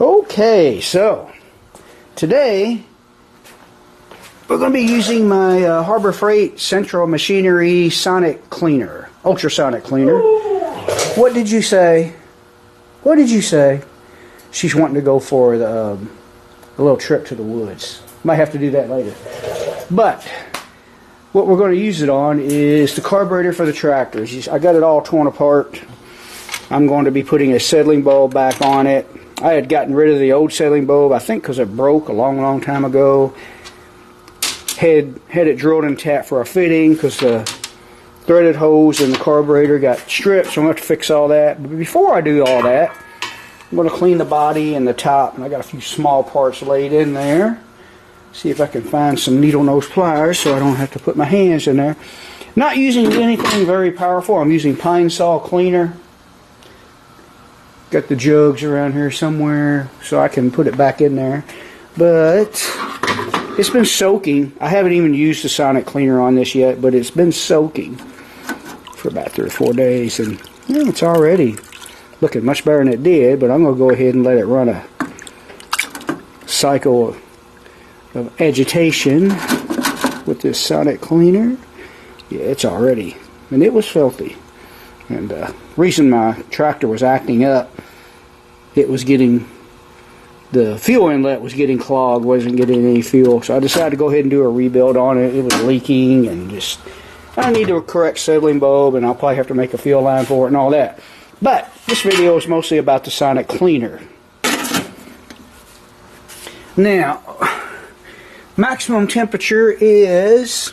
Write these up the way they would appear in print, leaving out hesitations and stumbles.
Okay, so today we're going to be using my Harbor Freight Central Machinery Sonic Cleaner, ultrasonic cleaner. What did you say? What did you say? She's wanting to go for a little trip to the woods. Might have to do that later. But what we're going to use it on is the carburetor for the tractors. I got it all torn apart. I'm going to be putting a settling bulb back on it. I had gotten rid of the old settling bulb, I think because it broke a long time ago. Had it drilled and tapped for a fitting because the threaded hose in the carburetor got stripped, so I'm going to have to fix all that. But before I do all that, I'm going to clean the body and the top, and I got a few small parts laid in there. See if I can find some needle nose pliers so I don't have to put my hands in there. Not using anything very powerful. I'm using pine saw cleaner. Got the jugs around here somewhere so I can put it back in there. But it's been soaking. I haven't even used the sonic cleaner on this yet, but it's been soaking for about 3 or 4 days, and it's already looking much better than it did. But I'm going to go ahead and let it run a cycle of agitation with this sonic cleaner. Yeah, it's already, and it was filthy. And reason my tractor was acting up, it was getting, the fuel inlet was getting clogged, wasn't getting any fuel. So I decided to go ahead and do a rebuild on it. It was leaking, and just, I need to correct settling bulb, and I'll probably have to make a fuel line for it and all that. But this video is mostly about the sonic cleaner. Now, maximum temperature is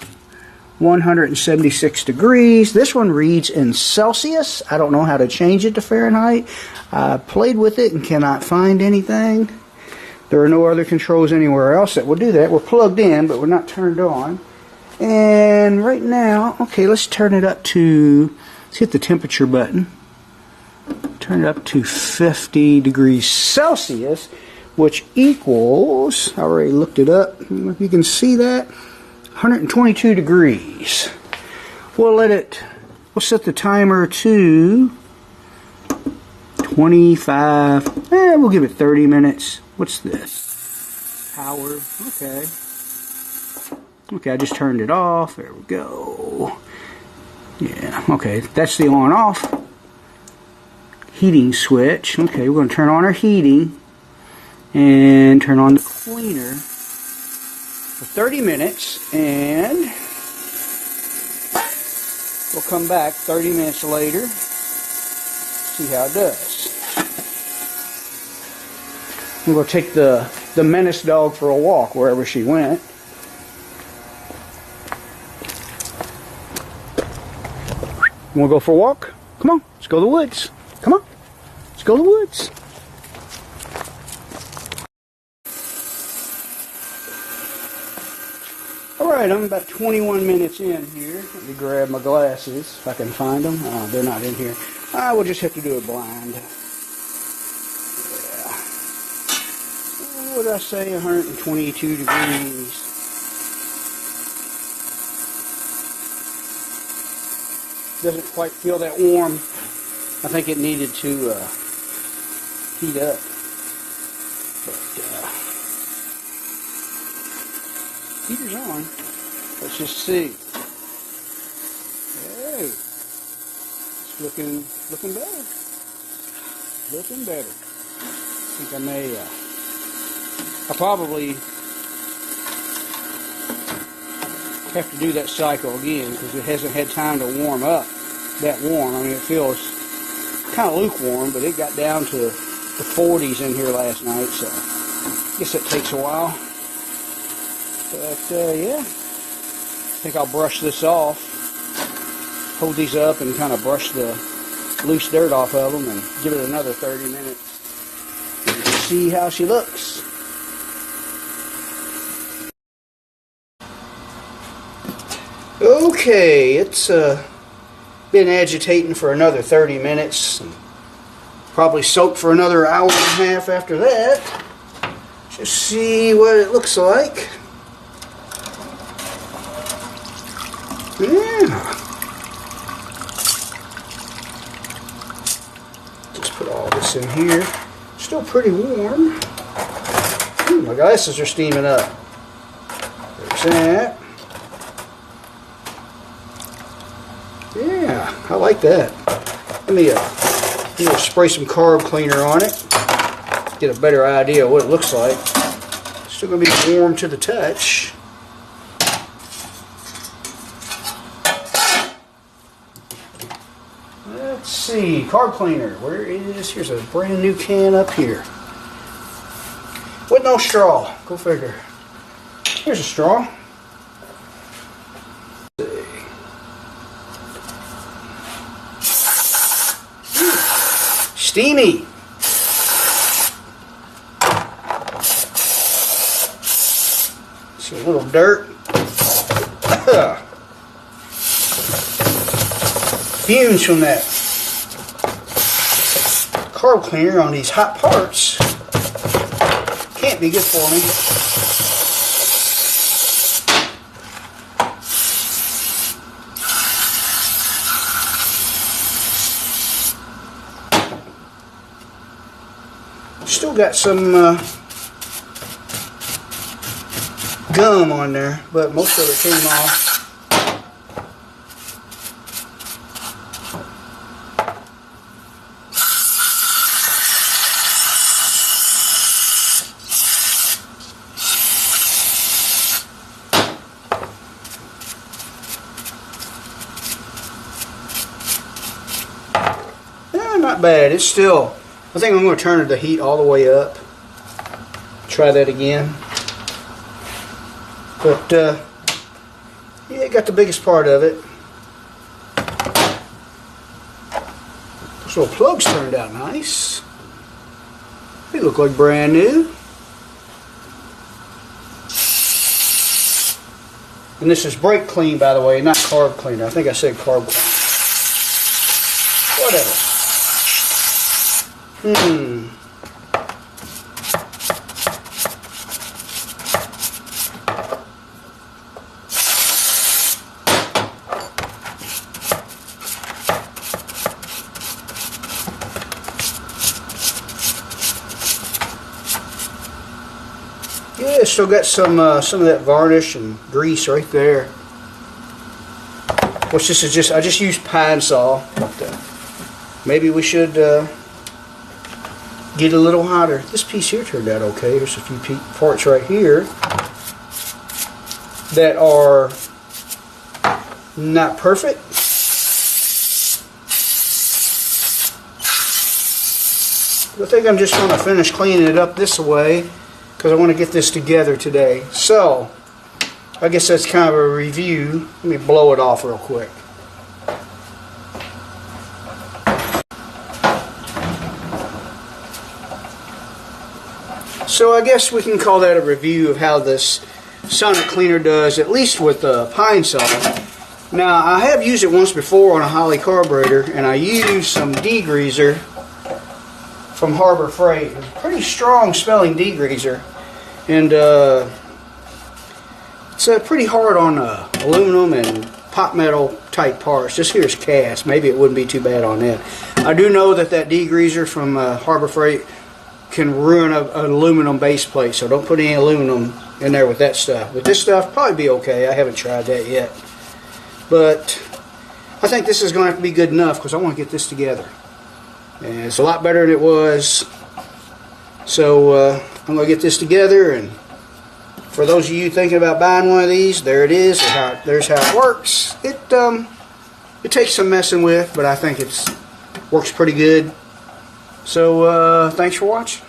176 degrees. This one reads in Celsius. I don't know how to change it to Fahrenheit. I played with it and cannot find anything. There are no other controls anywhere else that will do that. We're plugged in, but we're not turned on. And right now, okay, let's turn it up to, let's hit the temperature button. Turn it up to 50 degrees Celsius, which equals, I already looked it up, I don't know if you can see that, 122 degrees. We'll set the timer to 25, we'll give it 30 minutes. What's this? Power, okay. Okay, I just turned it off, there we go. Yeah, okay, that's the on off. Heating switch, okay, we're going to turn on our heating and turn on the cleaner for 30 minutes, and we'll come back 30 minutes later, see how it does. I'm going to take the menace dog for a walk wherever she went. You want to go for a walk? Come on, let's go to the woods. Come on, let's go to the woods. Alright, I'm about 21 minutes in here. Let me grab my glasses if I can find them. Oh, they're not in here. I will just have to do it blind. Yeah. What did I say? 122 degrees. Doesn't quite feel that warm. I think it needed to heat up. But, heater's on. Let's just see. Hey, it's looking better. Looking better. I think I may. I probably have to do that cycle again because it hasn't had time to warm up that warm. I mean, it feels kind of lukewarm, but it got down to the 40s in here last night, so I guess it takes a while. But, yeah, I think I'll brush this off, hold these up and kind of brush the loose dirt off of them and give it another 30 minutes and see how she looks. Okay, it's been agitating for another 30 minutes, and probably soak for another hour and a half after that. Just see what it looks like. Yeah. Just put all this in here. Still pretty warm. Ooh, my glasses are steaming up. There's that. Yeah, I like that. Let me spray some carb cleaner on it. Get a better idea of what it looks like. Still going to be warm to the touch. Let's see, carb cleaner. Where is? Here's a brand new can up here. With no straw. Go figure. Here's a straw. Steamy. See a little dirt. Fumes from that carb cleaner on these hot parts can't be good for me. Still got some gum on there, but most of it came off. Not bad. It's still, I think I'm going to turn the heat all the way up. Try that again. But, yeah, it got the biggest part of it. Those little plugs turned out nice. They look like brand new. And this is brake clean, by the way, not carb cleaner. I think I said carb cleaner. Whatever. Yeah, still got some of that varnish and grease right there. Which this is just, I just used pine saw. But, maybe we should get a little hotter. This piece here turned out okay. There's a few parts right here that are not perfect. I think I'm just going to finish cleaning it up this way because I want to get this together today. So, I guess that's kind of a review. Let me blow it off real quick. So I guess we can call that a review of how this sonic cleaner does, at least with the pine saw. Now, I have used it once before on a Holley carburetor, and I used some degreaser from Harbor Freight. It's a pretty strong smelling degreaser, and it's pretty hard on aluminum and pot metal type parts. This here is cast. Maybe it wouldn't be too bad on that. I do know that degreaser from Harbor Freight can ruin an aluminum base plate, so don't put any aluminum in there with that stuff. With this stuff, probably be okay. I haven't tried that yet, but I think this is going to have to be good enough because I want to get this together. And it's a lot better than it was, so I'm going to get this together. And for those of you thinking about buying one of these, there it is. There's how it works. It takes some messing with, but I think it works pretty good. So thanks for watching.